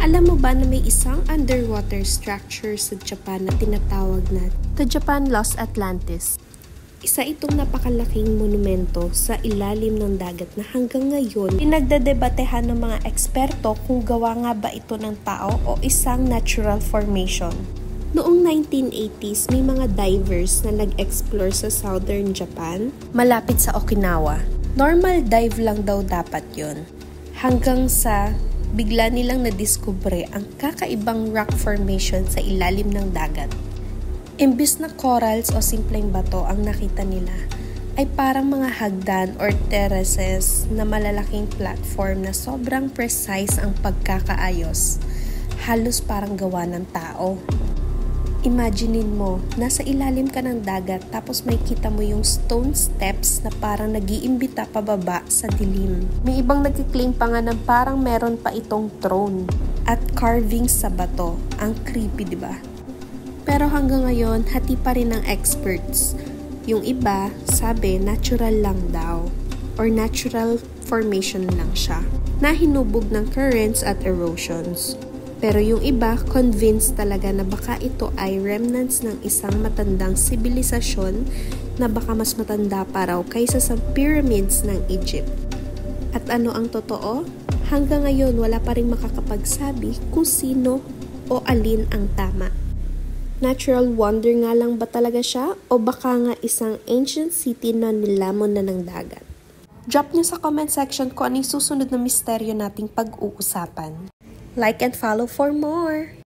Alam mo ba na may isang underwater structure sa Japan na tinatawag na The Japan Lost Atlantis? Isa itong napakalaking monumento sa ilalim ng dagat na hanggang ngayon pinagdedebatehan ng mga eksperto kung gawa nga ba ito ng tao o isang natural formation. Noong 1980s, may mga divers na nag-explore sa southern Japan, malapit sa Okinawa. Normal dive lang daw dapat yon. Hanggang sa bigla nilang nadiskubre ang kakaibang rock formation sa ilalim ng dagat. Imbis na corals o simpleng bato ang nakita nila, ay parang mga hagdan or terraces na malalaking platform na sobrang precise ang pagkakaayos. Halos parang gawa ng tao. Imaginein mo, nasa ilalim ka ng dagat tapos may kita mo yung stone steps na parang nag-iimbita pababa sa dilim. May ibang nagkiklaim pa nga na parang meron pa itong throne at carvings sa bato. Ang creepy, di ba? Pero hanggang ngayon, hati pa rin ng experts. Yung iba, sabi natural lang daw or natural formation lang siya na hinubog ng currents at erosions. Pero yung iba, convinced talaga na baka ito ay remnants ng isang matandang sibilisasyon na baka mas matanda pa raw kaysa sa pyramids ng Egypt. At ano ang totoo? Hanggang ngayon, wala pa rin makakapagsabi kung sino o alin ang tama. Natural wonder nga lang ba talaga siya o baka nga isang ancient city na nilamon na ng dagat? Drop nyo sa comment section kung ano yung susunod na misteryo nating pag-uusapan. Like and follow for more!